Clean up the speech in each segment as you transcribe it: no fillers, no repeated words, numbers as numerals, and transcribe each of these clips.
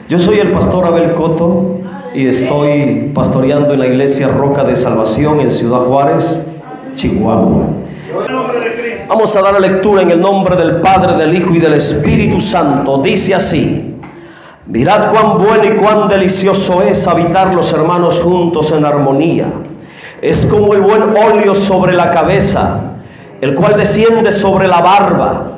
Yo soy el pastor Abel Coto y estoy pastoreando en la iglesia Roca de Salvación en Ciudad Juárez, Chihuahua. Vamos a dar lectura en el nombre del Padre, del Hijo y del Espíritu Santo. Dice así: mirad cuán bueno y cuán delicioso es habitar los hermanos juntos en armonía. Es como el buen óleo sobre la cabeza, el cual desciende sobre la barba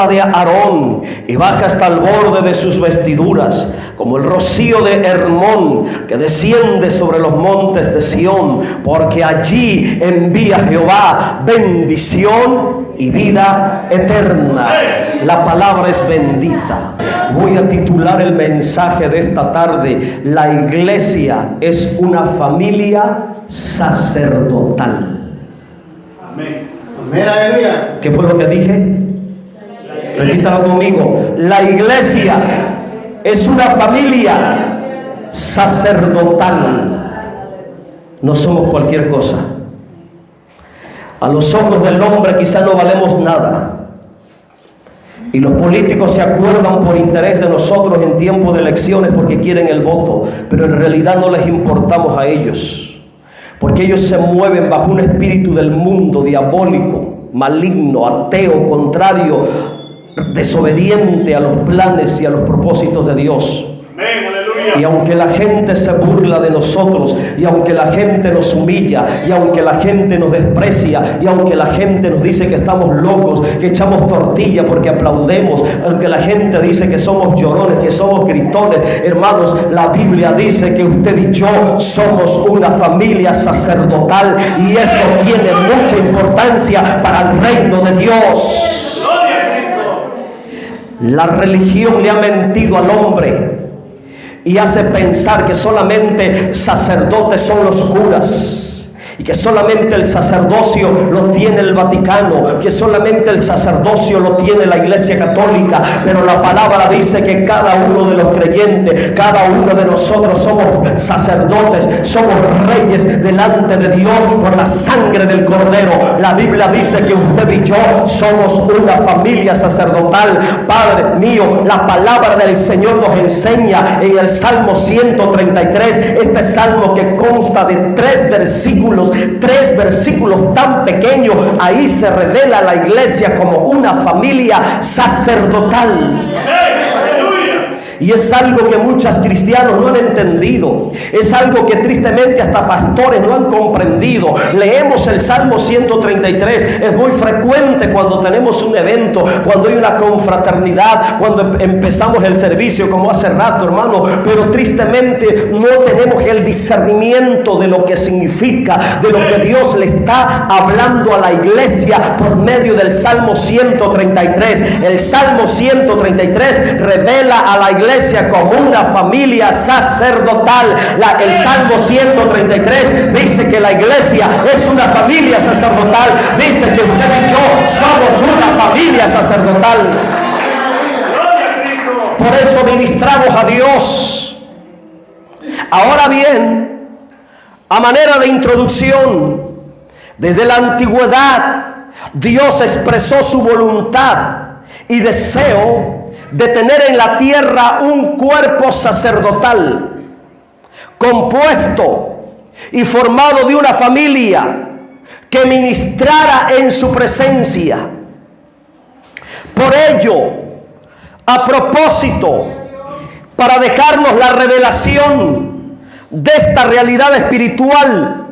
de Aarón, y baja hasta el borde de sus vestiduras, como el rocío de Hermón, que desciende sobre los montes de Sión, porque allí envía Jehová bendición y vida eterna. La palabra es bendita. Voy a titular el mensaje de esta tarde: la iglesia es una familia sacerdotal. Amén. Amén, aleluya. ¿Qué fue lo que dije? Repítalo conmigo: la iglesia es una familia sacerdotal. No somos cualquier cosa. A los ojos del hombre quizá no valemos nada, y los políticos se acuerdan por interés de nosotros en tiempo de elecciones porque quieren el voto, pero en realidad no les importamos a ellos, porque ellos se mueven bajo un espíritu del mundo diabólico, maligno, ateo, contrario, desobediente a los planes y a los propósitos de Dios. Amén, aleluya. Y aunque la gente se burla de nosotros, y aunque la gente nos humilla, y aunque la gente nos desprecia, y aunque la gente nos dice que estamos locos, que echamos tortilla porque aplaudemos, aunque la gente dice que somos llorones, que somos gritones, hermanos, la Biblia dice que usted y yo somos una familia sacerdotal, y eso tiene mucha importancia para el reino de Dios. La religión le ha mentido al hombre y hace pensar que solamente sacerdotes son los curas, y que solamente el sacerdocio lo tiene el Vaticano, que solamente el sacerdocio lo tiene la Iglesia Católica. Pero la palabra dice que cada uno de los creyentes, cada uno de nosotros somos sacerdotes, somos reyes delante de Dios por la sangre del Cordero. La Biblia dice que usted y yo somos una familia sacerdotal. Padre mío, la palabra del Señor nos enseña en el Salmo 133, este salmo que consta de tres versículos tan pequeños. Ahí se revela la iglesia como una familia sacerdotal. Y es algo que muchos cristianos no han entendido. Es algo que tristemente hasta pastores no han comprendido. Leemos el Salmo 133. Es muy frecuente cuando tenemos un evento, cuando hay una confraternidad, cuando empezamos el servicio, como hace rato, hermano. Pero tristemente no tenemos el discernimiento de lo que significa, de lo que Dios le está hablando a la iglesia por medio del Salmo 133. El Salmo 133 revela a la iglesia como una familia sacerdotal. El Salmo 133 dice que la iglesia es una familia sacerdotal. Dice que usted y yo somos una familia sacerdotal. Por eso ministramos a Dios. Ahora bien, a manera de introducción, desde la antigüedad Dios expresó su voluntad y deseo de tener en la tierra un cuerpo sacerdotal compuesto y formado de una familia que ministrara en su presencia. Por ello, a propósito, para dejarnos la revelación de esta realidad espiritual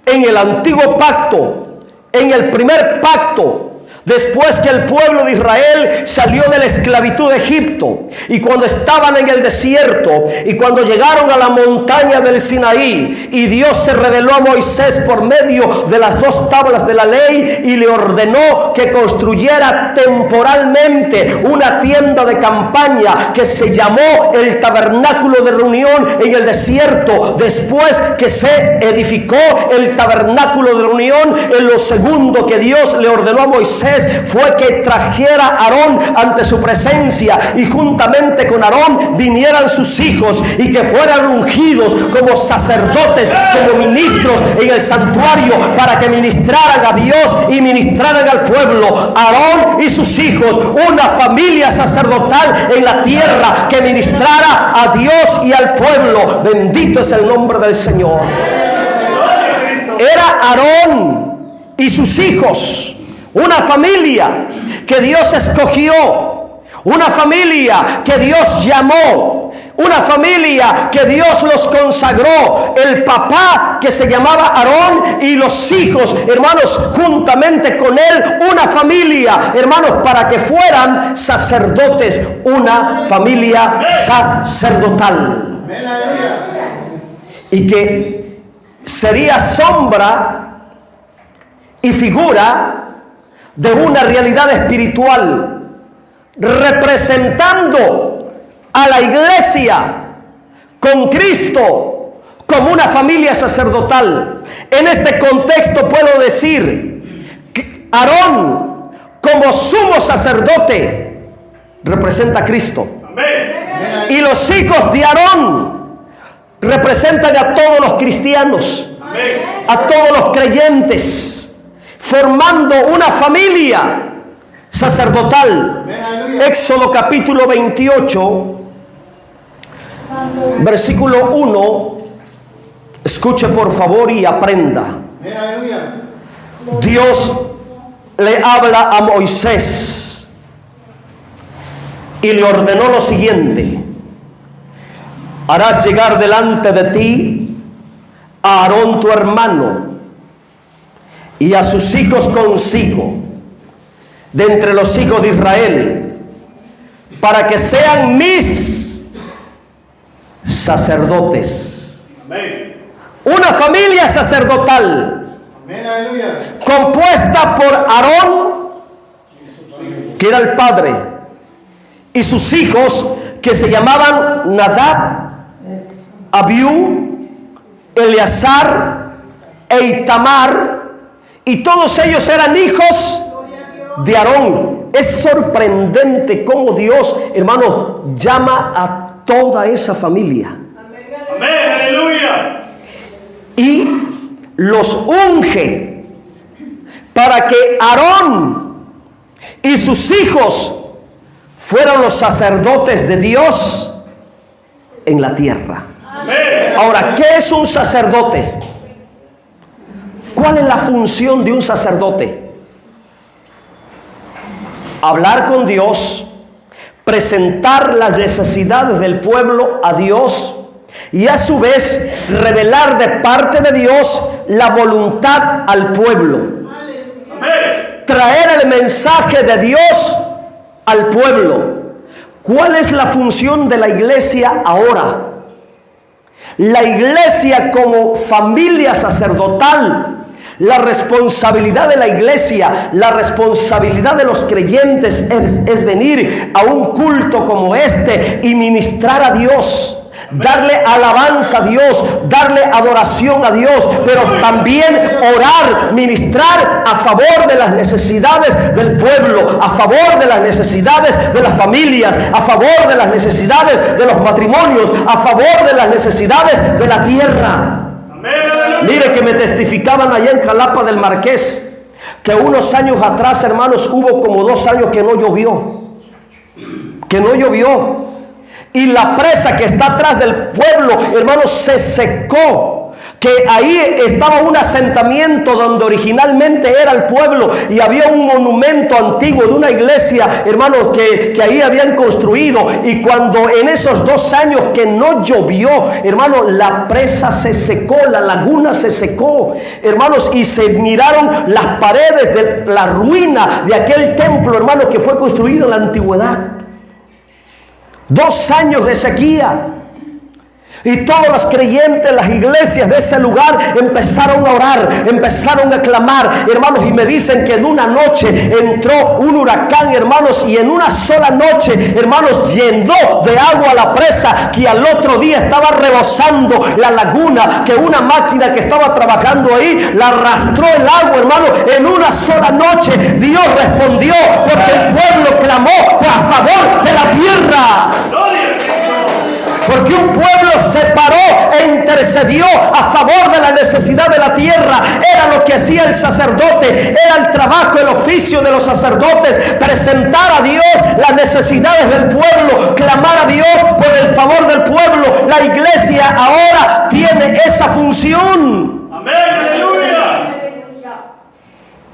en el antiguo pacto, en el primer pacto, después que el pueblo de Israel salió de la esclavitud de Egipto, y cuando estaban en el desierto, y cuando llegaron a la montaña del Sinaí, y Dios se reveló a Moisés por medio de las dos tablas de la ley, y le ordenó que construyera temporalmente una tienda de campaña que se llamó el tabernáculo de reunión en el desierto. Después que se edificó el tabernáculo de reunión, en lo segundo que Dios le ordenó a Moisés Moisés fue que trajera a Aarón ante su presencia y juntamente con Aarón vinieran sus hijos y que fueran ungidos como sacerdotes, como ministros en el santuario para que ministraran a Dios y ministraran al pueblo. Aarón y sus hijos, una familia sacerdotal en la tierra que ministrara a Dios y al pueblo. Bendito es el nombre del Señor. Era Aarón y sus hijos, una familia que Dios escogió, una familia que Dios llamó, una familia que Dios los consagró. El papá que se llamaba Aarón y los hijos, hermanos, juntamente con él, una familia, hermanos, para que fueran sacerdotes, una familia sacerdotal. Y que sería sombra y figura de una realidad espiritual, representando a la iglesia con Cristo como una familia sacerdotal. En este contexto puedo decir que Aarón como sumo sacerdote representa a Cristo. Amén. Y los hijos de Aarón representan a todos los cristianos, a todos los creyentes, formando una familia sacerdotal. Éxodo capítulo 28, versículo 1. Escuche por favor y aprenda. Dios le habla a Moisés y le ordenó lo siguiente: harás llegar delante de ti a Aarón tu hermano y a sus hijos consigo, de entre los hijos de Israel, para que sean mis sacerdotes. Amén. Una familia sacerdotal. Amén. Compuesta por Aarón, que era el padre, y sus hijos, que se llamaban Nadab, Abiú, Eleazar e Itamar, y todos ellos eran hijos de Aarón. Es sorprendente cómo Dios, hermanos, llama a toda esa familia. Amén, aleluya. Y los unge para que Aarón y sus hijos fueron los sacerdotes de Dios en la tierra. Ahora, ¿qué es un sacerdote? ¿Cuál es la función de un sacerdote? Hablar con Dios, presentar las necesidades del pueblo a Dios y a su vez revelar de parte de Dios la voluntad al pueblo. Traer el mensaje de Dios al pueblo. ¿Cuál es la función de la iglesia ahora? La iglesia como familia sacerdotal, la responsabilidad de la iglesia, la responsabilidad de los creyentes es venir a un culto como este y ministrar a Dios, darle alabanza a Dios, darle adoración a Dios, pero también orar, ministrar a favor de las necesidades del pueblo, a favor de las necesidades de las familias, a favor de las necesidades de los matrimonios, a favor de las necesidades de la tierra. Mire que me testificaban allá en Jalapa del Marqués que unos años atrás, hermanos, hubo como 2 años que no llovió. Y la presa que está atrás del pueblo, hermanos, se secó. Que ahí estaba un asentamiento donde originalmente era el pueblo y había un monumento antiguo de una iglesia, hermanos, que ahí habían construido. Y cuando en esos 2 años que no llovió, hermanos, la presa se secó, la laguna se secó, hermanos, y se miraron las paredes de la ruina de aquel templo, hermanos, que fue construido en la antigüedad. 2 años de sequía. Y todos los creyentes, las iglesias de ese lugar empezaron a orar, empezaron a clamar, hermanos, y me dicen que en una noche entró un huracán, hermanos, y en una sola noche, hermanos, llenó de agua la presa, que al otro día estaba rebosando la laguna, que una máquina que estaba trabajando ahí la arrastró el agua, hermano. En una sola noche Dios respondió, porque el pueblo clamó a favor de la tierra. Porque un pueblo se paró e intercedió a favor de la necesidad de la tierra. Era lo que hacía el sacerdote, era el trabajo, el oficio de los sacerdotes, presentar a Dios las necesidades del pueblo, clamar a Dios por el favor del pueblo. La iglesia ahora tiene esa función. Amén, aleluya.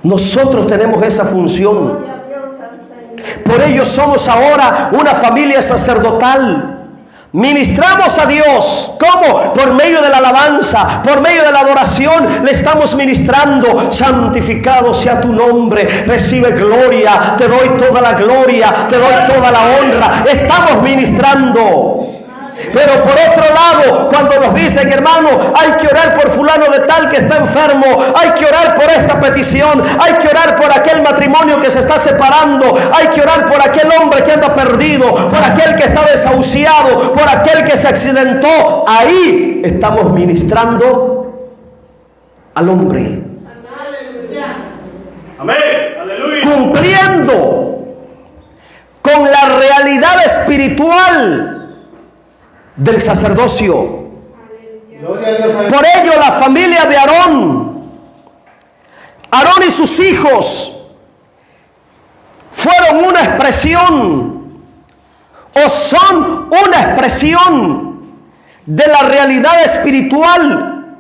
Nosotros tenemos esa función. Por ello somos ahora una familia sacerdotal. Ministramos a Dios. ¿Cómo? Por medio de la alabanza, por medio de la adoración, le estamos ministrando. Santificado sea tu nombre, recibe gloria, te doy toda la gloria, te doy toda la honra. Estamos ministrando. Pero por otro lado, cuando nos dicen, hermano, hay que orar por fulano de tal que está enfermo, hay que orar por esta petición, hay que orar por aquel matrimonio que se está separando, hay que orar por aquel hombre que anda perdido, por aquel que está desahuciado, por aquel que se accidentó, ahí estamos ministrando al hombre. Amén, aleluya. Cumpliendo con la realidad espiritual del sacerdocio. Por ello la familia de Aarón y sus hijos fueron una expresión, o son una expresión de la realidad espiritual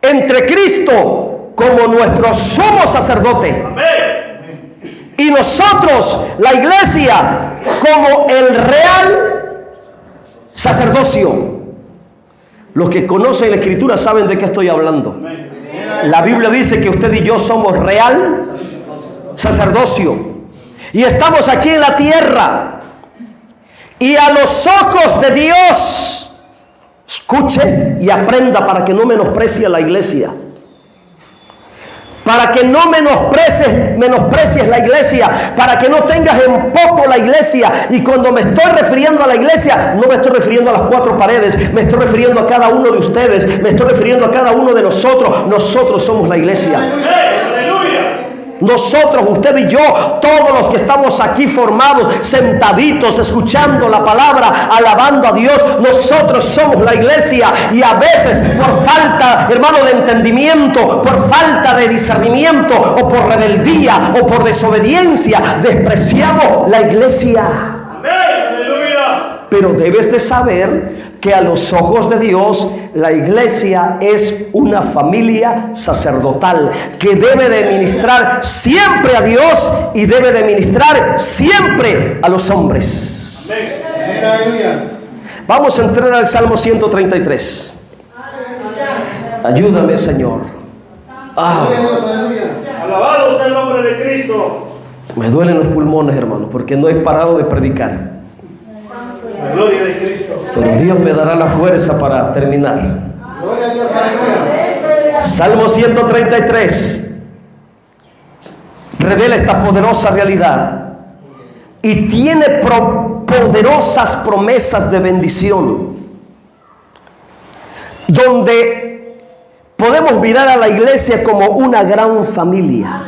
entre Cristo como nuestro sumo sacerdote. Amén. Y nosotros, la iglesia, como el real sacerdocio. Los que conocen la escritura saben de qué estoy hablando. La Biblia dice que usted y yo somos real sacerdocio y estamos aquí en la tierra, y a los ojos de Dios, escuche y aprenda para que no menosprecie a la iglesia, para que no menosprecies la iglesia, para que no tengas en poco la iglesia. Y cuando me estoy refiriendo a la iglesia, no me estoy refiriendo a las cuatro paredes, me estoy refiriendo a cada uno de ustedes, me estoy refiriendo a cada uno de nosotros. Nosotros somos la iglesia. Nosotros, usted y yo, todos los que estamos aquí formados, sentaditos, escuchando la palabra, alabando a Dios, nosotros somos la iglesia. Y a veces por falta, hermano, de entendimiento, por falta de discernimiento, o por rebeldía, o por desobediencia, despreciamos la iglesia. Pero debes de saber que a los ojos de Dios la iglesia es una familia sacerdotal que debe de ministrar siempre a Dios y debe de ministrar siempre a los hombres. Amén. Vamos a entrar al Salmo 133. Ayúdame, Señor. Alabado sea el nombre de Cristo. Me duelen los pulmones, hermano, porque no he parado de predicar. La gloria de Cristo. Pero Dios me dará la fuerza para terminar. Salmo 133 revela esta poderosa realidad y tiene poderosas promesas de bendición, donde podemos mirar a la iglesia como una gran familia,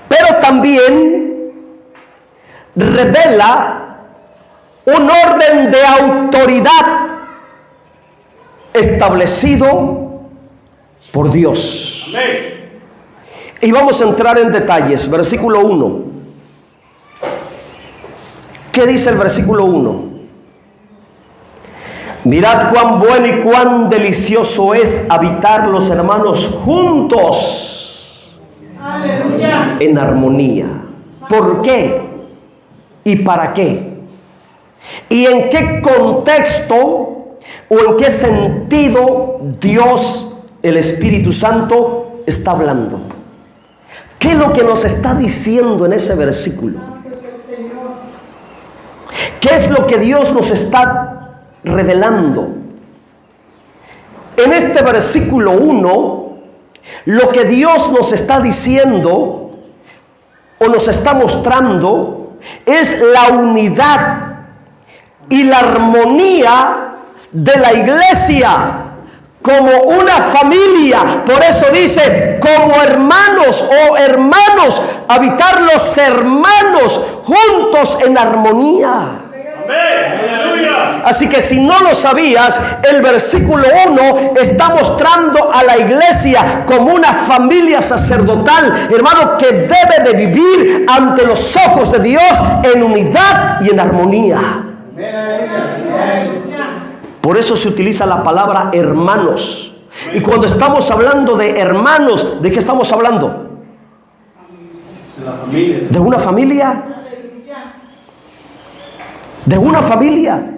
pero también revela un orden de autoridad establecido por Dios. Amén. Y vamos a entrar en detalles. Versículo 1. ¿Qué dice el versículo 1? Mirad cuán bueno y cuán delicioso es habitar los hermanos juntos. Aleluya. En armonía. ¿Por qué? ¿Y para qué? ¿Y en qué contexto o en qué sentido Dios, el Espíritu Santo, está hablando? ¿Qué es lo que nos está diciendo en ese versículo? ¿Qué es lo que Dios nos está revelando. En este versículo 1, lo que Dios nos está diciendo o nos está mostrando es la unidad y la armonía de la iglesia como una familia. Por eso dice, como hermanos o hermanos, habitar los hermanos juntos en armonía. Así que si no lo sabías, el versículo 1 está mostrando a la iglesia como una familia sacerdotal, hermano, que debe de vivir ante los ojos de Dios en unidad y en armonía. Por eso se utiliza la palabra hermanos. Y cuando estamos hablando de hermanos, ¿de qué estamos hablando? ¿De una familia? De una familia.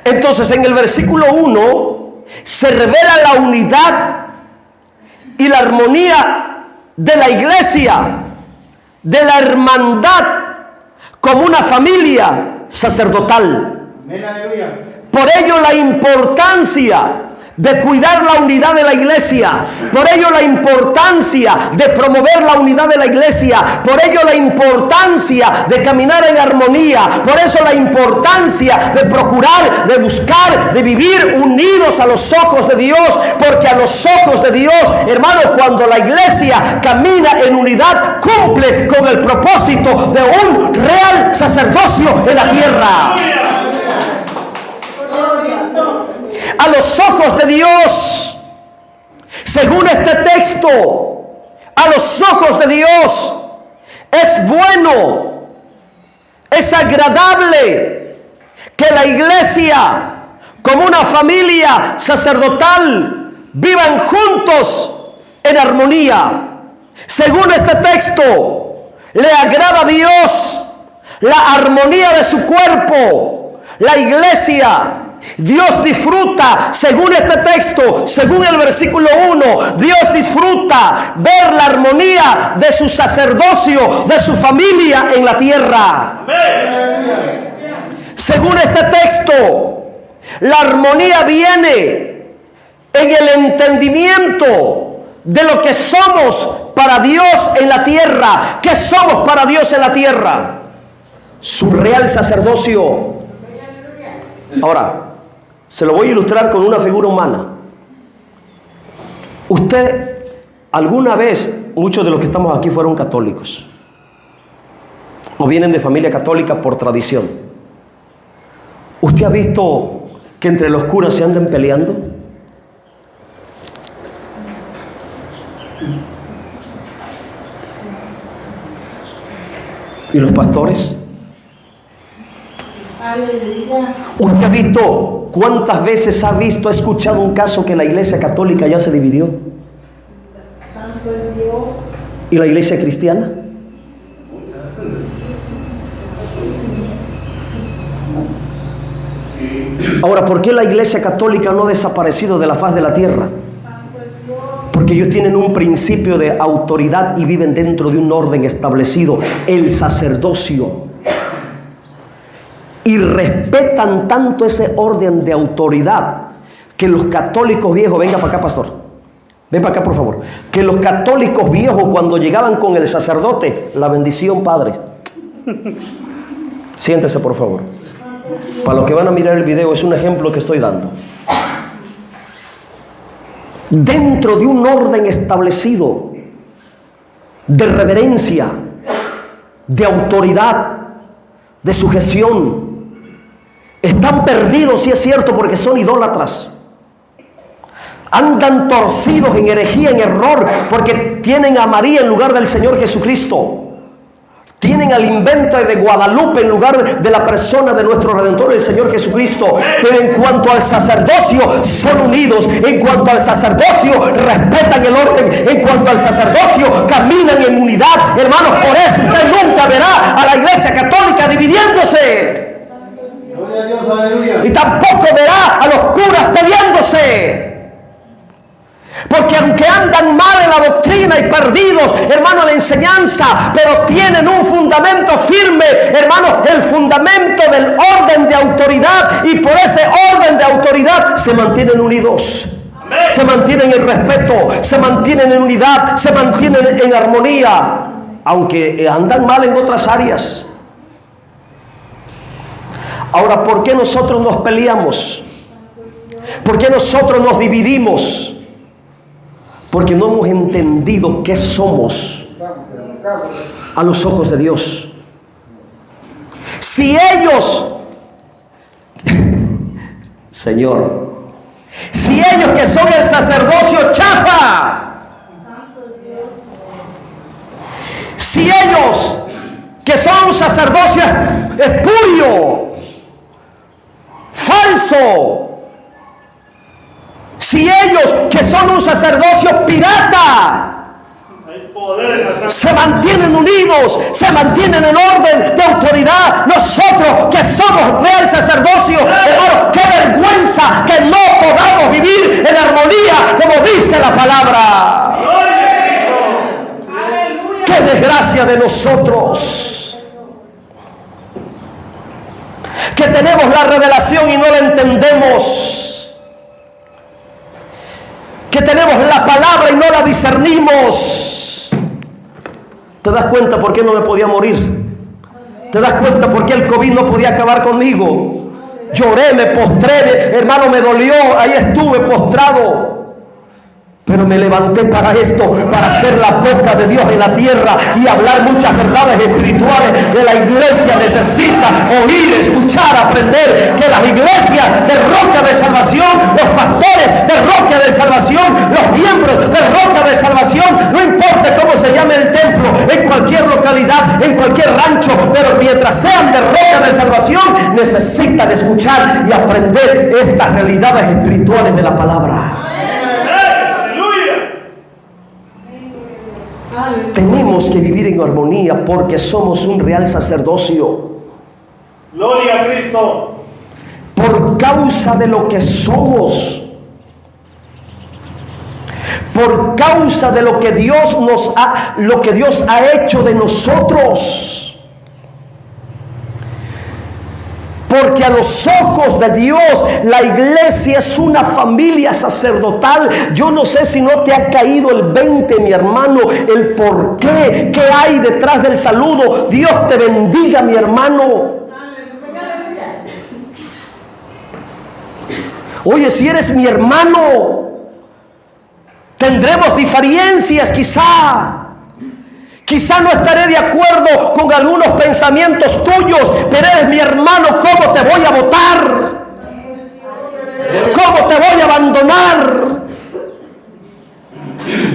Entonces en el versículo 1 se revela la unidad y la armonía de la iglesia, de la hermandad como una familia sacerdotal. Por ello la importancia de cuidar la unidad de la iglesia. Por ello la importancia de promover la unidad de la iglesia. Por ello la importancia de caminar en armonía. Por eso la importancia de procurar, de buscar, de vivir unidos a los ojos de Dios. Porque a los ojos de Dios, hermanos, cuando la iglesia camina en unidad, cumple con el propósito de un real sacerdocio en la tierra. A los ojos de Dios, según este texto, a los ojos de Dios es bueno, es agradable que la iglesia como una familia sacerdotal vivan juntos en armonía. Según este texto, le agrada a Dios la armonía de su cuerpo, la iglesia. Dios disfruta, según este texto, según el versículo 1, Dios disfruta ver la armonía de su sacerdocio, de su familia en la tierra. Según este texto, la armonía viene en el entendimiento de lo que somos para Dios en la tierra. ¿Qué somos para Dios en la tierra? Su real sacerdocio. Ahora, se lo voy a ilustrar con una figura humana. Usted, alguna vez, muchos de los que estamos aquí fueron católicos, o vienen de familia católica por tradición. ¿Usted ha visto que entre los curas se anden peleando? ¿Y los pastores? ¿Usted ha visto cuántas veces ha escuchado un caso que la iglesia católica ya se dividió? Santo es Dios. ¿Y la iglesia cristiana? Ahora, ¿por qué la iglesia católica no ha desaparecido de la faz de la tierra? Porque ellos tienen un principio de autoridad y viven dentro de un orden establecido, el sacerdocio. Y respetan tanto ese orden de autoridad que los católicos viejos, venga para acá, pastor, ven para acá por favor, que los católicos viejos cuando llegaban con el sacerdote, la bendición, padre, siéntese por favor. Para los que van a mirar el video, es un ejemplo que estoy dando. Dentro de un orden establecido de reverencia, de autoridad, de sujeción, están perdidos, sí es cierto, porque son idólatras. Andan torcidos en herejía, en error, porque tienen a María en lugar del Señor Jesucristo. Tienen al invento de Guadalupe en lugar de la persona de nuestro Redentor, el Señor Jesucristo. Pero en cuanto al sacerdocio, son unidos. En cuanto al sacerdocio, respetan el orden. En cuanto al sacerdocio, caminan en unidad. Hermanos, por eso usted nunca verá a la iglesia católica dividiéndose. Y tampoco verá a los curas peleándose. Porque aunque andan mal en la doctrina y perdidos, hermano, en la enseñanza, pero tienen un fundamento firme, hermano, el fundamento del orden de autoridad, y por ese orden de autoridad se mantienen unidos. Se mantienen en respeto, se mantienen en unidad, se mantienen en armonía, aunque andan mal en otras áreas. Ahora, ¿por qué nosotros nos peleamos? ¿Por qué nosotros nos dividimos? Porque no hemos entendido qué somos a los ojos de Dios. Si ellos, Señor, si ellos que son el sacerdocio chafa, si ellos que son un sacerdocio espurio, falso, si ellos que son un sacerdocio pirata se mantienen unidos, se mantienen en orden de autoridad, nosotros que somos real sacerdocio, hermano, qué vergüenza que no podamos vivir en armonía como dice la palabra. Qué desgracia de nosotros que tenemos la revelación y no la entendemos, que tenemos la palabra y no la discernimos. ¿Te das cuenta por qué no me podía morir? ¿Te das cuenta por qué el COVID no podía acabar conmigo? Lloré, me postré, hermano, me dolió, ahí estuve postrado. Pero me levanté para esto, para ser la boca de Dios en la tierra y hablar muchas verdades espirituales que la iglesia necesita oír, escuchar, aprender. Que las iglesias de Roca de Salvación, los pastores de Roca de Salvación, los miembros de Roca de Salvación, no importa cómo se llame el templo, en cualquier localidad, en cualquier rancho, pero mientras sean de Roca de Salvación, necesitan escuchar y aprender estas realidades espirituales de la palabra. Tenemos que vivir en armonía porque somos un real sacerdocio. Gloria a Cristo. Por causa de lo que somos, por causa de lo que Dios ha hecho de nosotros. Porque a los ojos de Dios la iglesia es una familia sacerdotal. Yo no sé si no te ha caído el 20, mi hermano, el por qué, qué hay detrás del saludo. Dios te bendiga, mi hermano. Oye, si eres mi hermano, tendremos diferencias quizá. Quizá no estaré de acuerdo con algunos pensamientos tuyos, pero eres mi hermano. ¿Cómo te voy a votar? ¿Cómo te voy a abandonar?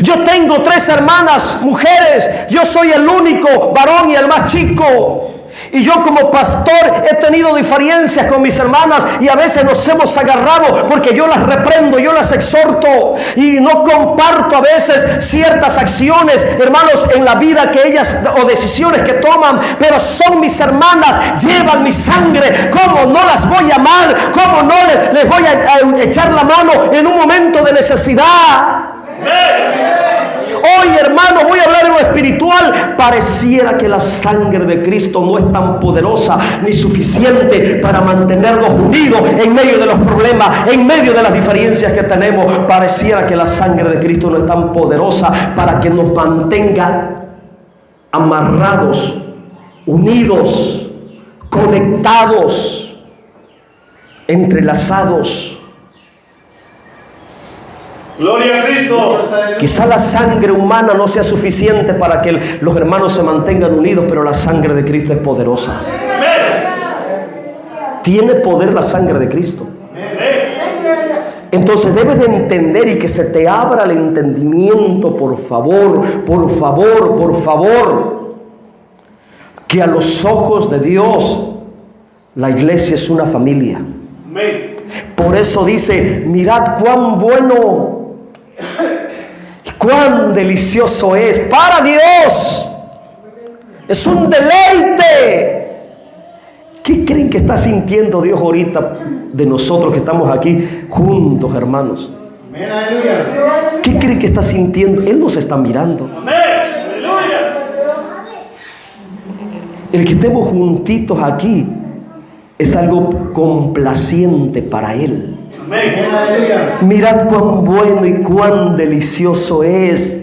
Yo tengo 3 hermanas mujeres, yo soy el único varón y el más chico. Y yo como pastor he tenido diferencias con mis hermanas y a veces nos hemos agarrado porque yo las reprendo, yo las exhorto y no comparto a veces ciertas acciones, hermanos, en la vida que ellas o decisiones que toman, pero son mis hermanas, llevan mi sangre. ¿Cómo no las voy a amar? ¿Cómo no les voy a echar la mano en un momento de necesidad? Hoy, hermano, voy a hablar en lo espiritual. Pareciera que la sangre de Cristo no es tan poderosa ni suficiente para mantenernos unidos en medio de los problemas, en medio de las diferencias que tenemos. Pareciera que la sangre de Cristo no es tan poderosa para que nos mantenga amarrados, unidos, conectados, entrelazados. Gloria a Cristo. Quizá la sangre humana no sea suficiente para que los hermanos se mantengan unidos, pero la sangre de Cristo es poderosa. Tiene poder la sangre de Cristo. Entonces debes de entender y que se te abra el entendimiento, por favor, por favor, por favor, que a los ojos de Dios la iglesia es una familia. Por eso dice: mirad cuán bueno, cuán delicioso es para Dios. Es un deleite. ¿Qué creen que está sintiendo Dios ahorita de nosotros que estamos aquí juntos, hermanos? Amén, aleluya. ¿Qué cree que está sintiendo? Él nos está mirando. Amén, aleluya. El que estemos juntitos aquí es algo complaciente para Él. Amén, aleluya. Mirad cuán bueno y cuán delicioso es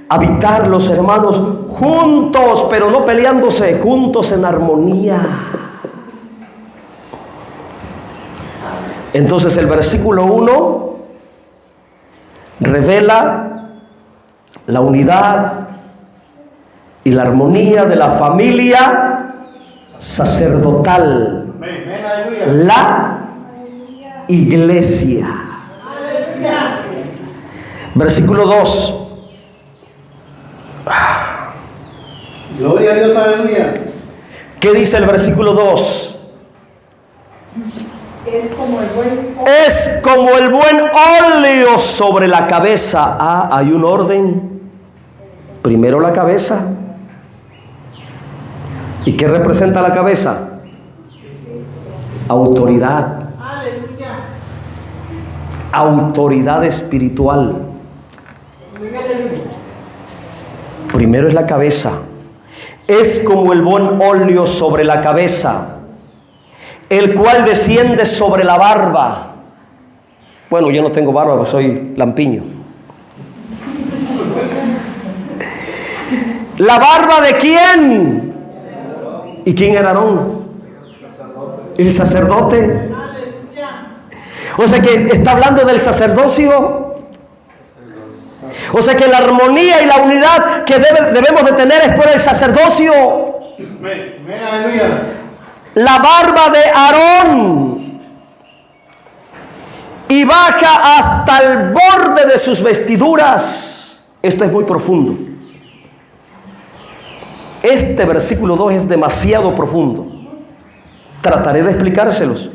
habitar los hermanos juntos, pero no peleándose, juntos en armonía. Entonces el versículo 1 revela la unidad y la armonía de la familia sacerdotal, Amén, aleluya. la iglesia. Versículo 2. Gloria a Dios, aleluya. ¿Qué dice el versículo 2? Es como el buen Es como el buen óleo sobre la cabeza. Ah, hay un orden. Primero la cabeza. ¿Y qué representa la cabeza? Autoridad. Aleluya. Autoridad espiritual. Primero es la cabeza. Es como el buen óleo sobre la cabeza, el cual desciende sobre la barba. Bueno, yo no tengo barba, pues soy lampiño. ¿La barba de quién? ¿Y quién era Aarón? El sacerdote. O sea que está hablando del sacerdocio. O sea que la armonía y la unidad que debemos de tener es por el sacerdocio. Amén, aleluya. La barba de Aarón y baja hasta el borde de sus vestiduras. Esto es muy profundo. Este versículo 2 es demasiado profundo. Trataré de explicárselos.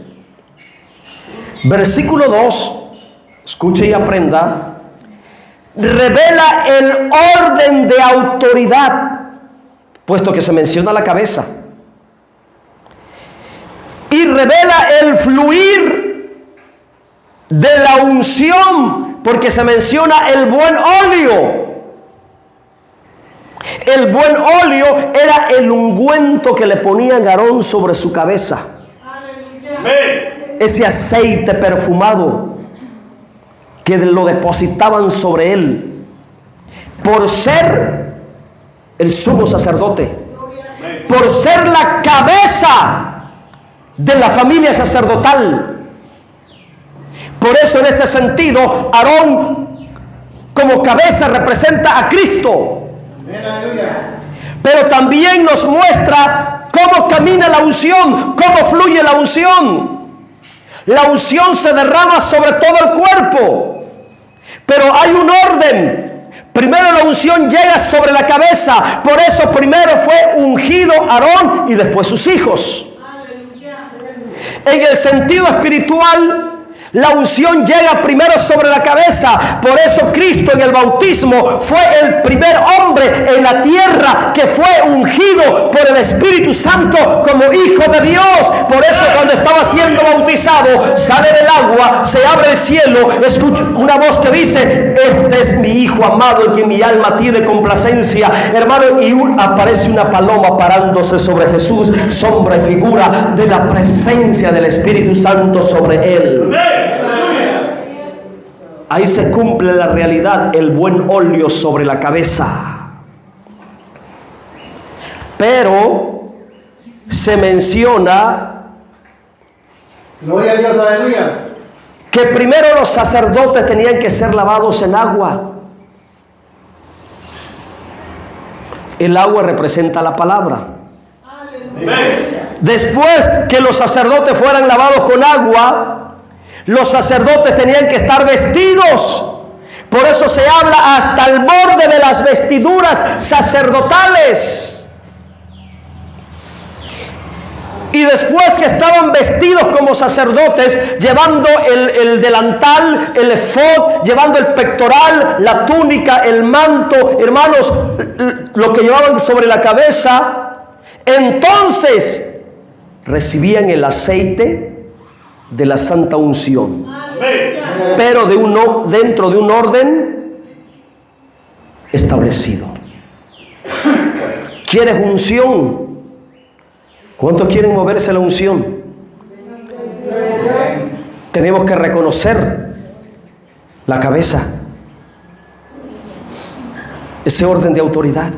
Versículo 2, escuche y aprenda. Revela el orden de autoridad, puesto que se menciona la cabeza, y revela el fluir de la unción, porque se menciona el buen óleo. El buen óleo era el ungüento que le ponían a Aarón sobre su cabeza. Amén. Ese aceite perfumado que lo depositaban sobre él por ser el sumo sacerdote, por ser la cabeza de la familia sacerdotal. Por eso en este sentido Aarón como cabeza representa a Cristo, Amén, aleluya. pero también nos muestra cómo camina la unción, cómo fluye la unción. La unción se derrama sobre todo el cuerpo, pero hay un orden. Primero la unción llega sobre la cabeza, por eso primero fue ungido Aarón y después sus hijos. En el sentido espiritual, la unción llega primero sobre la cabeza. Por eso Cristo en el bautismo fue el primer hombre en la tierra que fue ungido por el Espíritu Santo como Hijo de Dios. Por eso cuando estaba siendo bautizado, sale del agua, se abre el cielo, escucha una voz que dice: este es mi Hijo amado en quien mi alma tiene complacencia. Hermano, y aparece una paloma parándose sobre Jesús, sombra y figura de la presencia del Espíritu Santo sobre él. Ahí se cumple la realidad, el buen óleo sobre la cabeza. Pero se menciona, Gloria a Dios, aleluya. que primero los sacerdotes tenían que ser lavados en agua. El agua representa la palabra. Amén. Después que los sacerdotes fueran lavados con agua, los sacerdotes tenían que estar vestidos. Por eso se habla hasta el borde de las vestiduras sacerdotales. Y después que estaban vestidos como sacerdotes, llevando el delantal, el efod, llevando el pectoral, la túnica, el manto, hermanos, lo que llevaban sobre la cabeza, entonces recibían el aceite de la santa unción. Amén. pero dentro de un orden establecido. ¿Quieres unción? ¿Cuántos quieren moverse a la unción? Tenemos que reconocer la cabeza, ese orden de autoridad.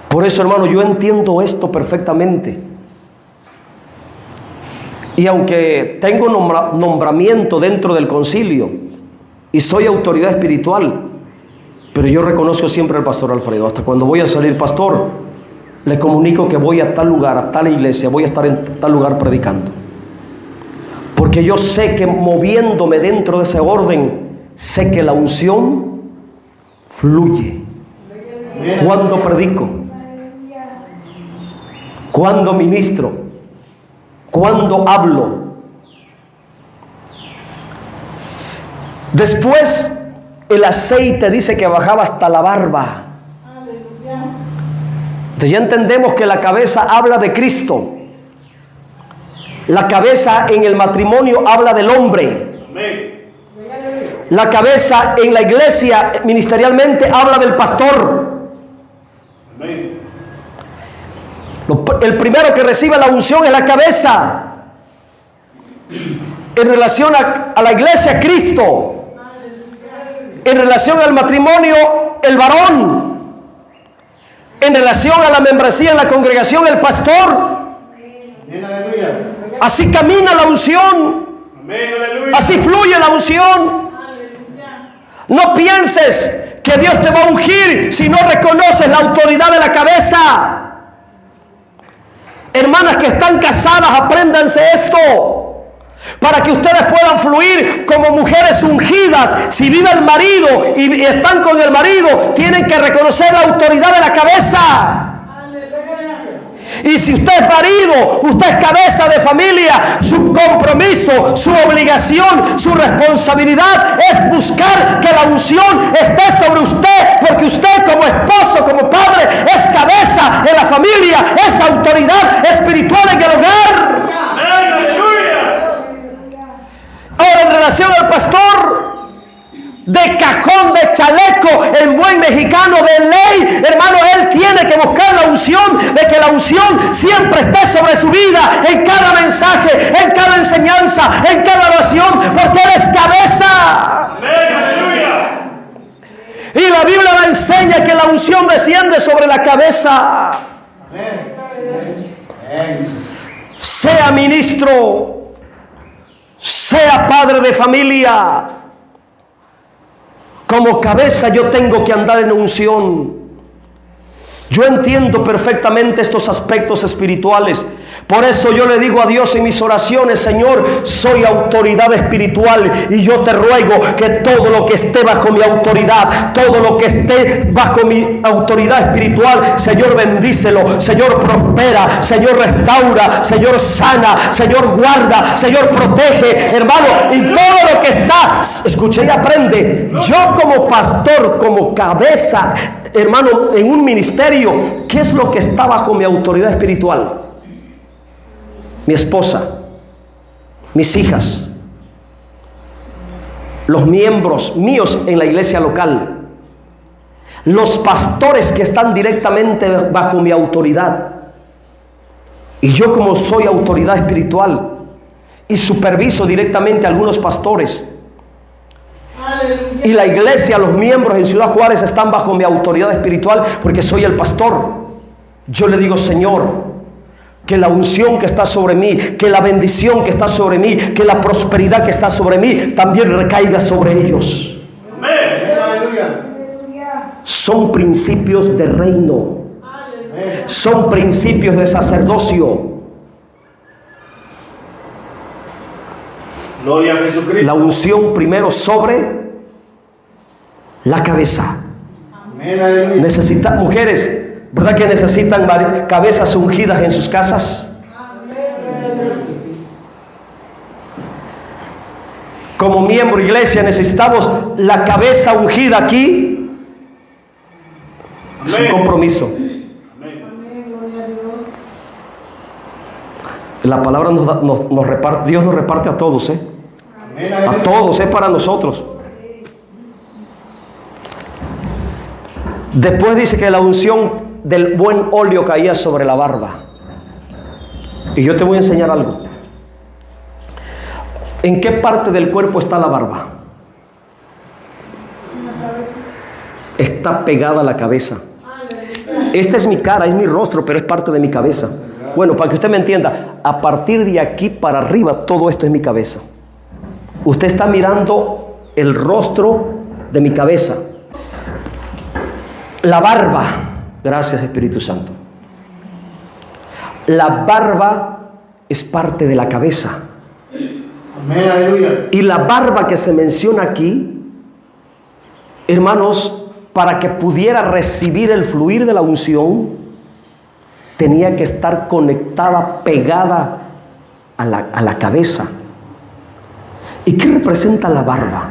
Por eso, hermano, yo entiendo esto perfectamente. Y aunque tengo nombramiento dentro del concilio y soy autoridad espiritual, pero yo reconozco siempre al pastor Alfredo. Hasta cuando voy a salir, pastor, le comunico que voy a tal lugar, a tal iglesia, voy a estar en tal lugar predicando. Porque yo sé que moviéndome dentro de ese orden, sé que la unción fluye. Cuando predico, cuando ministro, cuando hablo. Después, el aceite dice que bajaba hasta la barba. Entonces ya entendemos que la cabeza habla de Cristo. La cabeza en el matrimonio habla del hombre. La cabeza en la iglesia ministerialmente habla del pastor. El primero que recibe la unción es la cabeza. En relación a la iglesia, Cristo. En relación al matrimonio, el varón. En relación a la membresía en la congregación, el pastor. Así camina la unción. Así fluye la unción. No pienses que Dios te va a ungir si no reconoces la autoridad de la cabeza. Hermanas que están casadas, apréndanse esto. Para que ustedes puedan fluir como mujeres ungidas. Si vive el marido y están con el marido, tienen que reconocer la autoridad de la cabeza. Y si usted es marido, usted es cabeza de familia, su compromiso, su obligación, su responsabilidad es buscar que la unción esté sobre usted, porque usted como esposo, como padre, es cabeza en la familia, es autoridad espiritual en el hogar. Ahora, en relación al pastor, de cajón, de chaleco, el buen mexicano de ley, hermano, él tiene que buscar la unción, de que la unción siempre esté sobre su vida, en cada mensaje, en cada enseñanza, en cada oración, porque él es cabeza. Y la Biblia me enseña que la unción desciende sobre la cabeza. Sea ministro, sea padre de familia, como cabeza yo tengo que andar en unción. Yo entiendo perfectamente estos aspectos espirituales. Por eso yo le digo a Dios en mis oraciones: Señor, soy autoridad espiritual y yo te ruego que todo lo que esté bajo mi autoridad, todo lo que esté bajo mi autoridad espiritual, Señor, bendícelo, Señor, prospera, Señor, restaura, Señor, sana, Señor, guarda, Señor, protege, hermano, y todo lo que está, escuche y aprende. Yo como pastor, como cabeza, hermano, en un ministerio, ¿qué es lo que está bajo mi autoridad espiritual? Mi esposa, mis hijas, los miembros míos en la iglesia local, los pastores que están directamente bajo mi autoridad. Y yo, como soy autoridad espiritual y superviso directamente a algunos pastores, y la iglesia, los miembros en Ciudad Juárez están bajo mi autoridad espiritual porque soy el pastor, yo le digo: Señor, que la unción que está sobre mí, que la bendición que está sobre mí, que la prosperidad que está sobre mí también recaiga sobre ellos. Son principios de reino. Son principios de sacerdocio. Gloria a Jesucristo. La unción primero sobre la cabeza. Necesitan, mujeres, ¿verdad que necesitan cabezas ungidas en sus casas? Como miembro de iglesia necesitamos la cabeza ungida aquí. Es un compromiso. La palabra nos reparte, Dios nos reparte a todos, Amén, a aleluya. todos, es para nosotros. Después dice que la unción del buen óleo caía sobre la barba. Y yo te voy a enseñar algo. ¿En qué parte del cuerpo está la barba? Está pegada a la cabeza. Esta es mi cara, es mi rostro, pero es parte de mi cabeza. Bueno, para que usted me entienda, a partir de aquí para arriba, todo esto es mi cabeza. Usted está mirando el rostro de mi cabeza. La barba, gracias Espíritu Santo. La barba es parte de la cabeza. Amén, aleluya. Y la barba que se menciona aquí, hermanos, para que pudiera recibir el fluir de la unción, tenía que estar conectada, pegada a la cabeza. ¿Y qué representa la barba?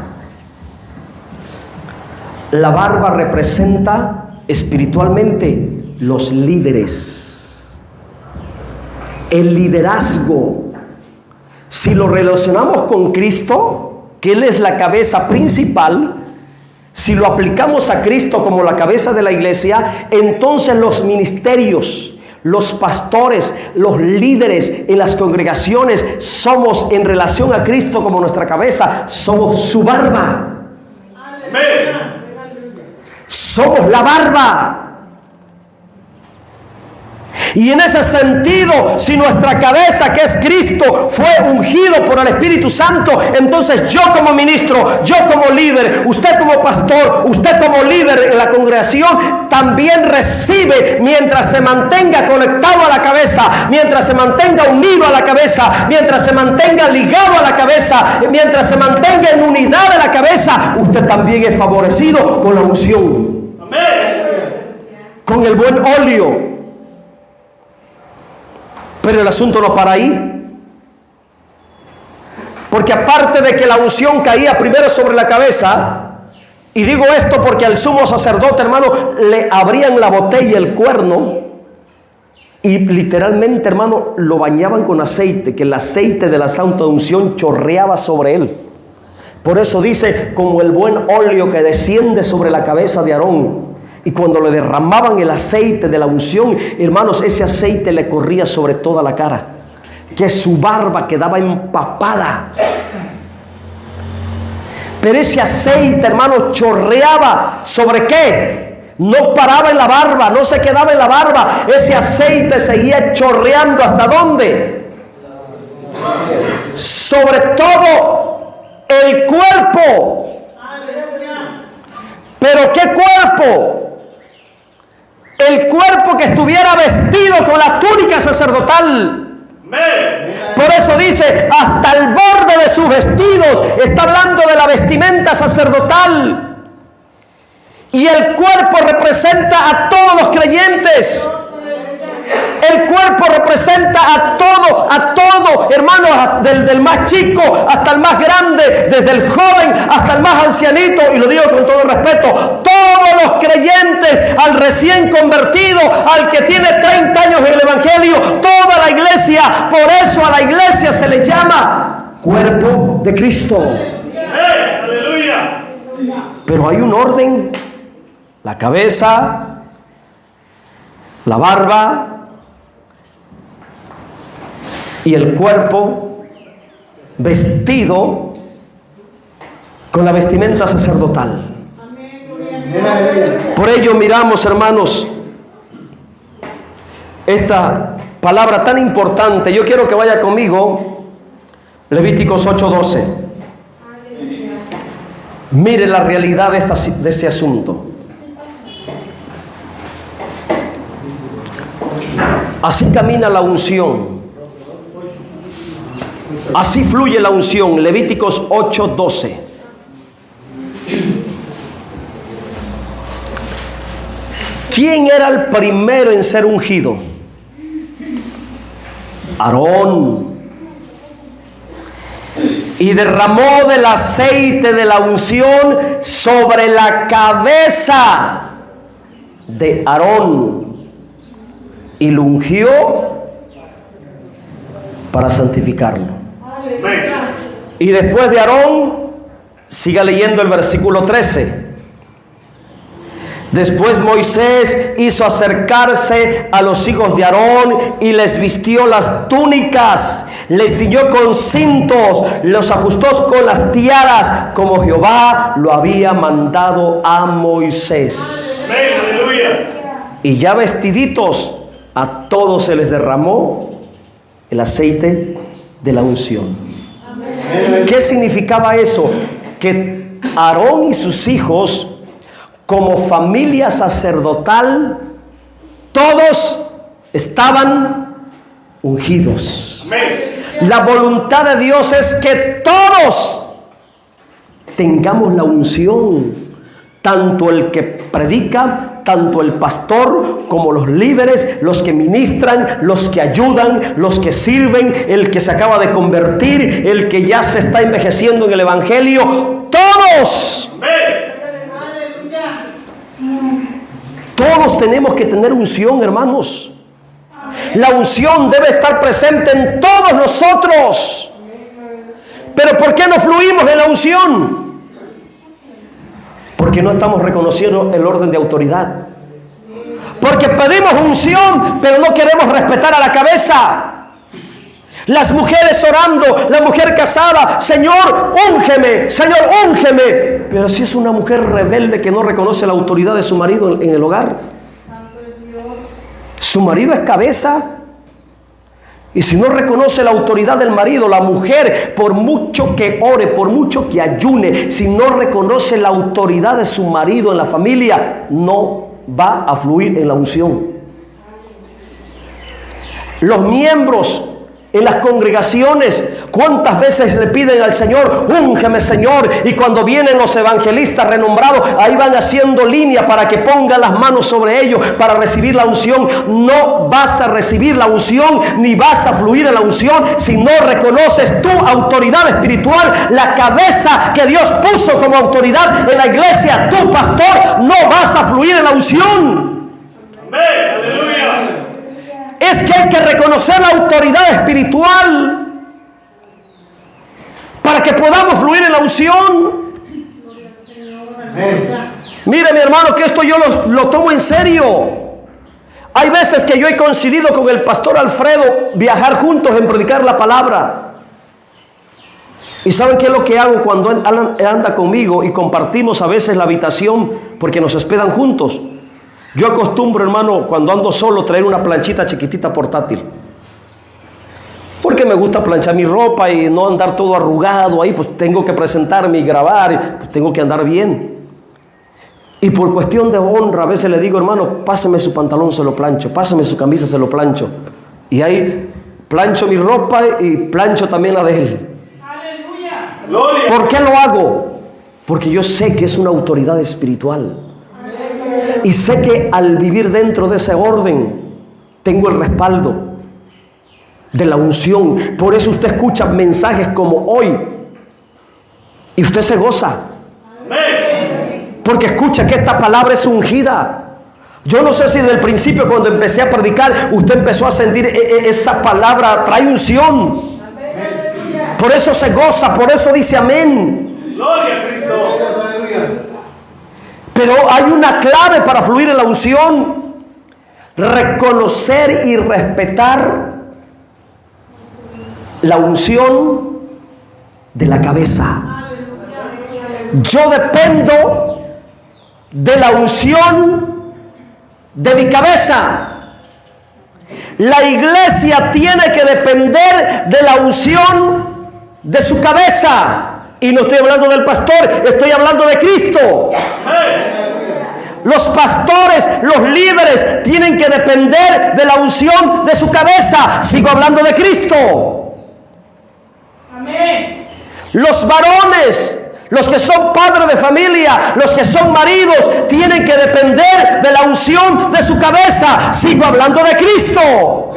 La barba representa espiritualmente los líderes, el liderazgo. Si lo relacionamos con Cristo, que Él es la cabeza principal, si lo aplicamos a Cristo como la cabeza de la iglesia, entonces los ministerios, los pastores, los líderes en las congregaciones somos, en relación a Cristo como nuestra cabeza, somos su barba. Amén. Somos la barba. Y en ese sentido, si nuestra cabeza, que es Cristo, fue ungido por el Espíritu Santo, entonces yo como ministro, yo como líder, usted como pastor, usted como líder en la congregación, también recibe, mientras se mantenga conectado a la cabeza, mientras se mantenga unido a la cabeza, mientras se mantenga ligado a la cabeza, mientras se mantenga en unidad de la cabeza, usted también es favorecido con la unción. Con el buen óleo. Pero el asunto no para ahí. Porque aparte de que la unción caía primero sobre la cabeza, y digo esto porque al sumo sacerdote, hermano, le abrían la botella, el cuerno, y literalmente, hermano, lo bañaban con aceite, que el aceite de la santa unción chorreaba sobre él. Por eso dice, como el buen óleo que desciende sobre la cabeza de Aarón. Y cuando le derramaban el aceite de la unción, hermanos, ese aceite le corría sobre toda la cara, que su barba quedaba empapada. Pero ese aceite, hermanos, chorreaba ¿sobre qué? No paraba en la barba, no se quedaba en la barba. Ese aceite seguía chorreando. ¿Hasta dónde? Sobre todo el cuerpo. ¿Pero qué cuerpo? El cuerpo que estuviera vestido con la túnica sacerdotal. Por eso dice, hasta el borde de sus vestidos. Está hablando de la vestimenta sacerdotal. Y el cuerpo representa a todos los creyentes. El cuerpo representa a todo, hermanos, desde el más chico hasta el más grande, desde el joven hasta el más ancianito, y lo digo con todo respeto, todos los creyentes, al recién convertido, al que tiene 30 años en el Evangelio, toda la iglesia. Por eso a la iglesia se le llama cuerpo de Cristo. Aleluya. Pero hay un orden: la cabeza, la barba y el cuerpo vestido con la vestimenta sacerdotal. Amén, aleluya. Por ello miramos, hermanos, esta palabra tan importante. Yo quiero que vaya conmigo, Levíticos 8:12. Mire la realidad de este asunto. Así camina la unción. Así fluye la unción. Levíticos 8:12. ¿Quién era el primero en ser ungido? Aarón. Y derramó del aceite de la unción sobre la cabeza de Aarón y lo ungió para santificarlo. Aleluya. Y después de Aarón, siga leyendo el versículo 13. Después Moisés hizo acercarse a los hijos de Aarón y les vistió las túnicas, les ciñó con cintos, los ajustó con las tiaras, como Jehová lo había mandado a Moisés. Y ya vestiditos, a todos se les derramó el aceite de la unción. ¿Qué significaba eso? Que Aarón y sus hijos, como familia sacerdotal, todos estaban ungidos. La voluntad de Dios es que todos tengamos la unción, tanto el que predica, tanto el pastor, como los líderes, los que ministran, los que ayudan, los que sirven, el que se acaba de convertir, el que ya se está envejeciendo en el evangelio, todos. Todos tenemos que tener unción, hermanos. La unción debe estar presente en todos nosotros. Pero ¿por qué no fluimos en la unción? Porque no estamos reconociendo el orden de autoridad. Porque pedimos unción, pero no queremos respetar a la cabeza. Las mujeres orando, la mujer casada, Señor, úngeme, Señor, úngeme. Pero si es una mujer rebelde que no reconoce la autoridad de su marido en el hogar. Su marido es cabeza. Y si no reconoce la autoridad del marido, la mujer, por mucho que ore, por mucho que ayune, si no reconoce la autoridad de su marido en la familia, no va a fluir en la unción. Los miembros en las congregaciones, ¿cuántas veces le piden al Señor, úngeme Señor? Y cuando vienen los evangelistas renombrados, ahí van haciendo línea para que pongan las manos sobre ellos para recibir la unción. No vas a recibir la unción, ni vas a fluir en la unción si no reconoces tu autoridad espiritual, la cabeza que Dios puso como autoridad en la iglesia, tu pastor. No vas a fluir en la unción. Amén, aleluya. Es que hay que reconocer la autoridad espiritual para que podamos fluir en la unción. Mire, mi hermano, que esto yo lo tomo en serio. Hay veces que yo he coincidido con el pastor Alfredo viajar juntos en predicar la palabra. ¿Y saben qué es lo que hago cuando él anda conmigo y compartimos a veces la habitación porque nos hospedan juntos? Yo acostumbro, hermano, cuando ando solo, traer una planchita chiquitita portátil. Porque me gusta planchar mi ropa y no andar todo arrugado ahí, pues tengo que presentarme y grabar, pues tengo que andar bien. Y por cuestión de honra, a veces le digo, hermano, páseme su pantalón, se lo plancho, páseme su camisa, se lo plancho. Y ahí plancho mi ropa y plancho también la de él. Aleluya. ¿Por qué lo hago? Porque yo sé que es una autoridad espiritual. Y sé que al vivir dentro de ese orden, tengo el respaldo de la unción. Por eso usted escucha mensajes como hoy y usted se goza. Porque escucha que esta palabra es ungida. Yo no sé si desde el principio, cuando empecé a predicar, usted empezó a sentir esa palabra trae unción. Por eso se goza, por eso dice amén. Gloria a Cristo. Pero hay una clave para fluir en la unción: reconocer y respetar la unción de la cabeza. Yo dependo de la unción de mi cabeza. La iglesia tiene que depender de la unción de su cabeza. Y no estoy hablando del pastor, estoy hablando de Cristo. Los pastores, los líderes tienen que depender de la unción de su cabeza. Sigo hablando de Cristo. Amén. Los varones, los que son padres de familia, los que son maridos, tienen que depender de la unción de su cabeza. Sigo hablando de Cristo.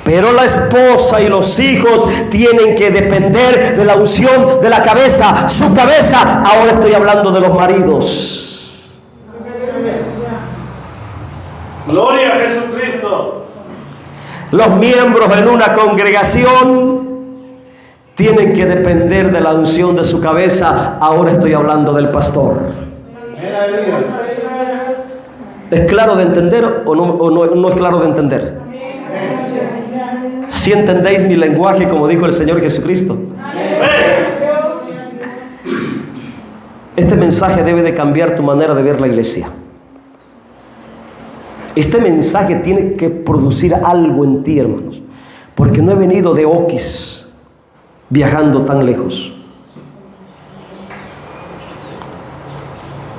Pero la esposa y los hijos tienen que depender de la unción de la cabeza, su cabeza. Ahora estoy hablando de los maridos. Gloria a Jesucristo. Los miembros en una congregación tienen que depender de la unción de su cabeza. Ahora estoy hablando del pastor. Amén, aleluya. ¿Es claro de entender o no es claro de entender? Si entendéis mi lenguaje, como dijo el Señor Jesucristo. Este mensaje debe de cambiar tu manera de ver la iglesia. Este mensaje tiene que producir algo en ti, hermanos, porque no he venido de Oquis viajando tan lejos.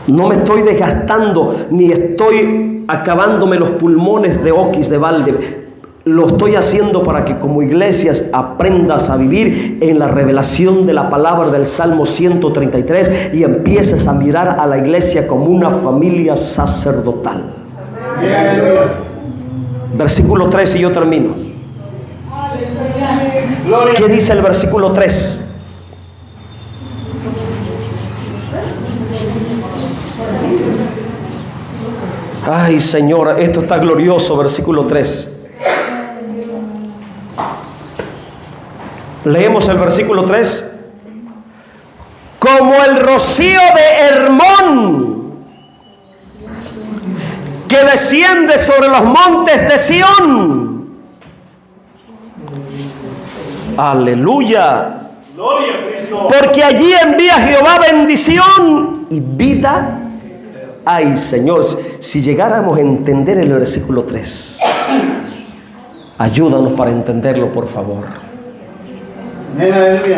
No me estoy desgastando ni estoy acabándome los pulmones de Oquis, de balde. Lo estoy haciendo para que como iglesias aprendas a vivir en la revelación de la palabra del Salmo 133 y empieces a mirar a la iglesia como una familia sacerdotal. Amén, aleluya. Versículo 3 y yo termino. ¿Qué dice el versículo 3? Ay, Señor, esto está glorioso, versículo 3. Leemos el versículo 3. Como el rocío de Hermón que desciende sobre los montes de Sión. Aleluya. Gloria a Cristo. Porque allí envía Jehová bendición y vida. Ay, Señor, si llegáramos a entender el versículo 3, ayúdanos para entenderlo, por favor. Amén, aleluya.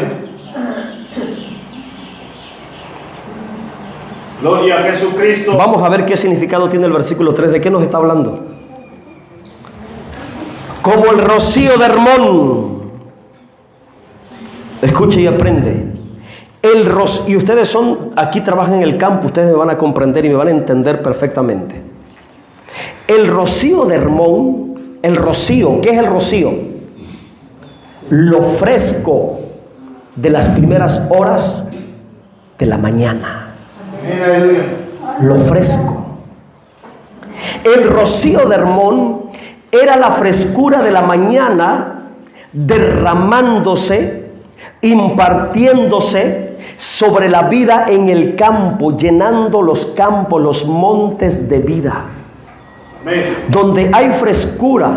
Gloria a Jesucristo. Vamos a ver qué significado tiene el versículo 3. ¿De qué nos está hablando? Como el rocío de Hermón. Escuche y aprende. Y ustedes aquí trabajan en el campo, ustedes me van a comprender y me van a entender perfectamente. El rocío de Hermón, el rocío, ¿qué es el rocío? Lo fresco de las primeras horas de la mañana. Amén, aleluya. Lo fresco. El rocío de Hermón era la frescura de la mañana derramándose, impartiéndose sobre la vida en el campo, llenando los campos, los montes de vida. Amén. Donde hay frescura,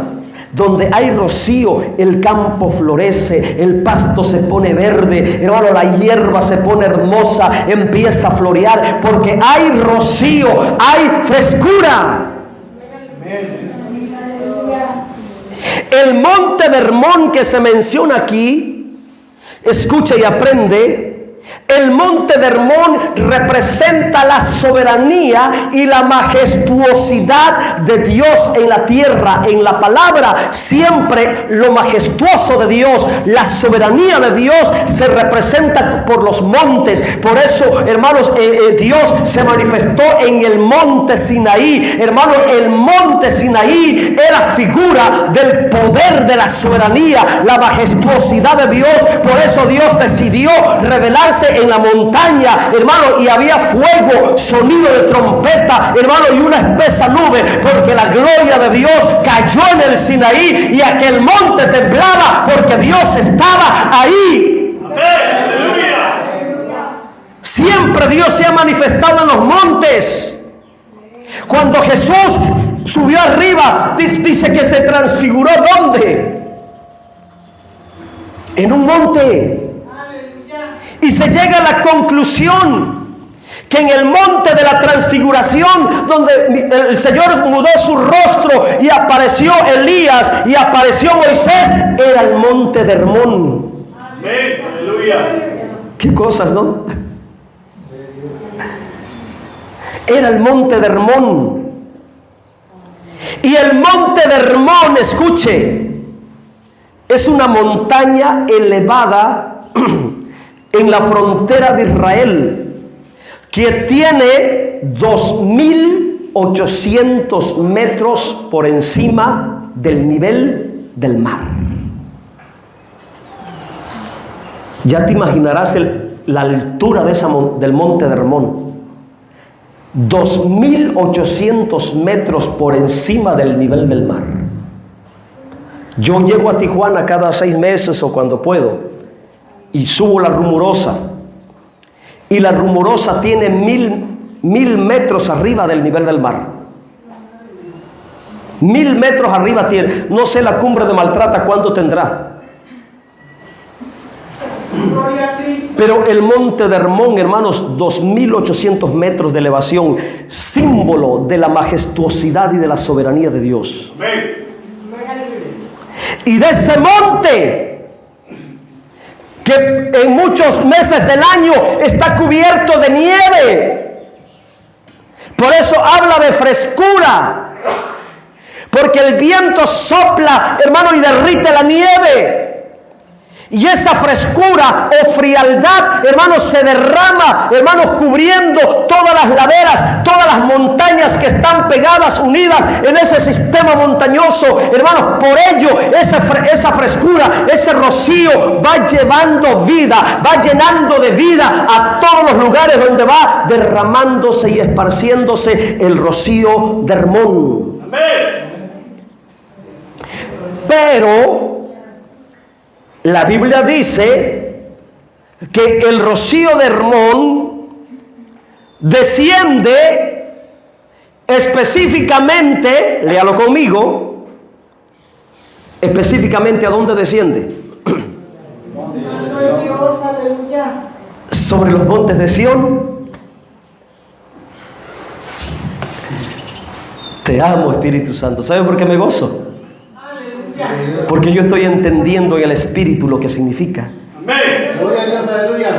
donde hay rocío, el campo florece, el pasto se pone verde, hermano, la hierba se pone hermosa, empieza a florear, porque hay rocío, hay frescura. Amén. El monte de Hermón que se menciona aquí, escucha y aprende. El monte de Hermón representa la soberanía y la majestuosidad de Dios en la tierra. En la palabra siempre lo majestuoso de Dios, la soberanía de Dios se representa por los montes. Por eso, hermanos, Dios se manifestó en el monte Sinaí. Hermanos, el monte Sinaí era figura del poder de la soberanía, la majestuosidad de Dios. Por eso Dios decidió revelarse en la montaña, hermano, y había fuego, sonido de trompeta, hermano, y una espesa nube, porque la gloria de Dios cayó en el Sinaí y aquel monte temblaba porque Dios estaba ahí. Amén. Aleluya. Siempre Dios se ha manifestado en los montes. Cuando Jesús subió arriba, dice que se transfiguró. ¿Dónde? En un monte. Y se llega a la conclusión que en el monte de la transfiguración, donde el Señor mudó su rostro y apareció Elías y apareció Moisés, era el monte de Hermón. Amén. Aleluya. Qué cosas, ¿no? Era el monte de Hermón. Y el monte de Hermón, escuche, es una montaña elevada en la frontera de Israel, que tiene 2.800 metros por encima del nivel del mar. Ya te imaginarás la altura de del monte de Hermón. 2.800 metros por encima del nivel del mar. Yo llego a Tijuana cada 6 meses o cuando puedo y subo la Rumorosa. Y la Rumorosa tiene 1000 metros arriba del nivel del mar. 1000 metros arriba tiene. No sé la cumbre de Maltrata cuánto tendrá. Pero el monte de Hermón, hermanos, 2800 metros de elevación, símbolo de la majestuosidad y de la soberanía de Dios. Y de ese monte, que en muchos meses del año está cubierto de nieve, por eso habla de frescura, porque el viento sopla, hermano, y derrite la nieve. Y esa frescura o frialdad, hermanos, se derrama, hermanos, cubriendo todas las laderas, todas las montañas que están pegadas, unidas en ese sistema montañoso. Hermanos, por ello, esa frescura, ese rocío va llevando vida, va llenando de vida a todos los lugares donde va derramándose y esparciéndose el rocío de Hermón. Amén. Pero la Biblia dice que el rocío de Hermón desciende específicamente, léalo conmigo, específicamente ¿a dónde desciende? Sobre los montes de Sión. Te amo, Espíritu Santo. ¿Sabe por qué me gozo? Porque yo estoy entendiendo en el Espíritu lo que significa. Amén. Gloria a Dios, aleluya.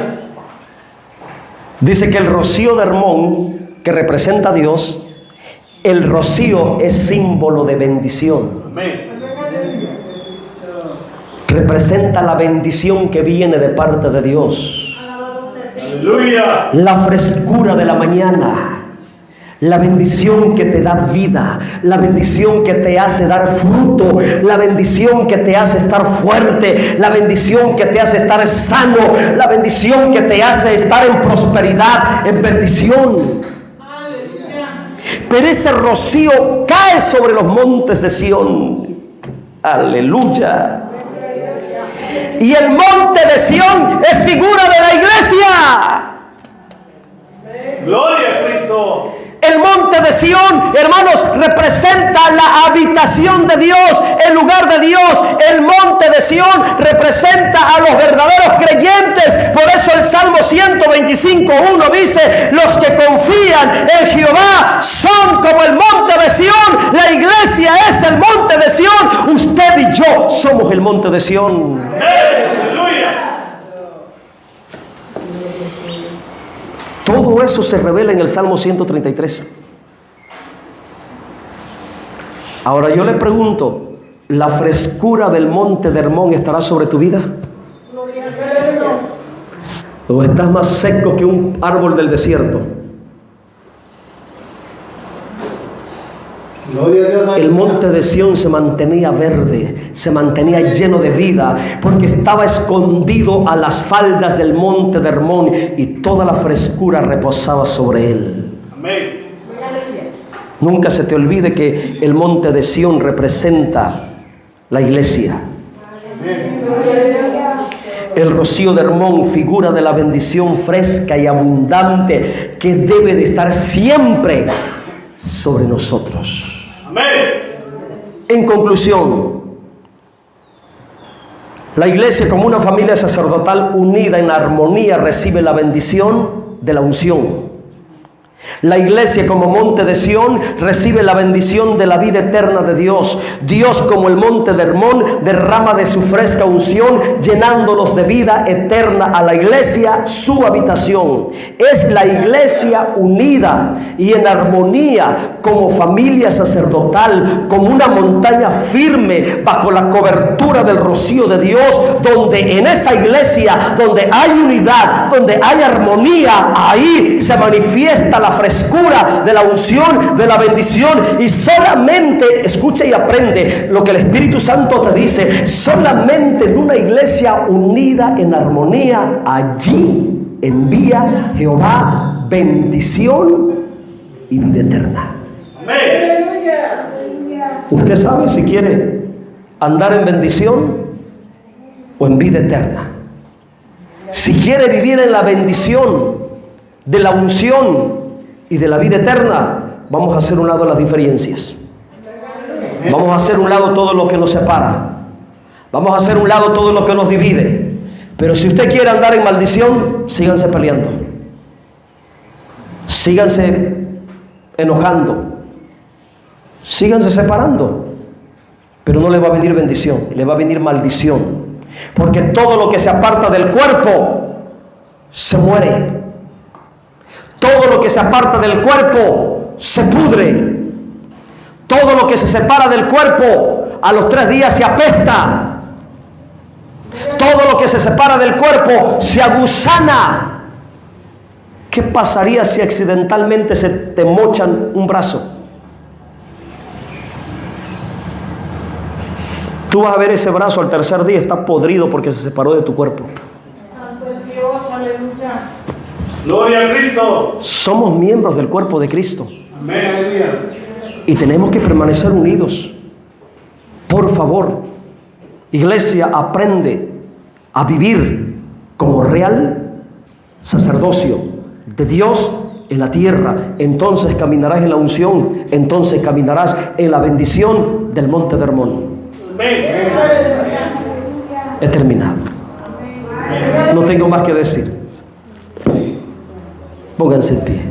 Dice que el rocío de Hermón, que representa a Dios, el rocío es símbolo de bendición. Amén. Representa la bendición que viene de parte de Dios. Aleluya. La frescura de la mañana. La bendición que te da vida, la bendición que te hace dar fruto, la bendición que te hace estar fuerte, la bendición que te hace estar sano, la bendición que te hace estar en prosperidad, en bendición. Pero ese rocío cae sobre los montes de Sión. Aleluya. Y el monte de Sión es figura de la iglesia. Gloria a Cristo. El monte de Sión, hermanos, representa la habitación de Dios, el lugar de Dios. El monte de Sión representa a los verdaderos creyentes. Por eso el Salmo 125:1 dice: los que confían en Jehová son como el monte de Sión. La iglesia es el monte de Sión. Usted y yo somos el monte de Sión. Aleluya. Todo eso se revela en el Salmo 133. Ahora yo le pregunto, ¿la frescura del monte de Hermón estará sobre tu vida? ¿O estás más seco que un árbol del desierto? Gloria a Dios, aleluya. El monte de Sión se mantenía verde, se mantenía lleno de vida, porque estaba escondido a las faldas del monte de Hermón y toda la frescura reposaba sobre él. Amén. Nunca se te olvide que el monte de Sión representa la iglesia. El rocío de Hermón, figura de la bendición fresca y abundante que debe de estar siempre sobre nosotros. Amén. En conclusión, la iglesia como una familia sacerdotal unida en armonía recibe la bendición de la unción. La iglesia como monte de Sión recibe la bendición de la vida eterna de Dios. Dios como el monte de Hermón derrama de su fresca unción, llenándolos de vida eterna a la iglesia, su habitación. Es la iglesia unida y en armonía como familia sacerdotal, como una montaña firme bajo la cobertura del rocío de Dios, donde en esa iglesia, donde hay unidad, donde hay armonía, ahí se manifiesta la frescura de la unción, de la bendición. Y solamente, escucha y aprende lo que el Espíritu Santo te dice, solamente en una iglesia unida en armonía, allí envía Jehová bendición y vida eterna. Amén. Usted sabe, si quiere andar en bendición o en vida eterna. Si quiere vivir en la bendición de la unción y de la vida eterna, vamos a hacer un lado las diferencias. Vamos a hacer un lado todo lo que nos separa. Vamos a hacer un lado todo lo que nos divide. Pero si usted quiere andar en maldición, síganse peleando. Síganse enojando. Síganse separando. Pero no le va a venir bendición, le va a venir maldición. Porque todo lo que se aparta del cuerpo se muere. Todo lo que se aparta del cuerpo se pudre. Todo lo que se separa del cuerpo a los 3 días se apesta. Todo lo que se separa del cuerpo se agusana. ¿Qué pasaría si accidentalmente se te mochan un brazo? Tú vas a ver ese brazo al 3er día, está podrido porque se separó de tu cuerpo. Santo es Dios, aleluya. Gloria a Cristo. Somos miembros del cuerpo de Cristo. Amén, aleluya. Y tenemos que permanecer unidos. Por favor, iglesia, aprende a vivir como real sacerdocio de Dios en la tierra. Entonces caminarás en la unción, entonces caminarás en la bendición del monte de Hermón. Amén. He terminado. No tengo más que decir. Pónganse en pie.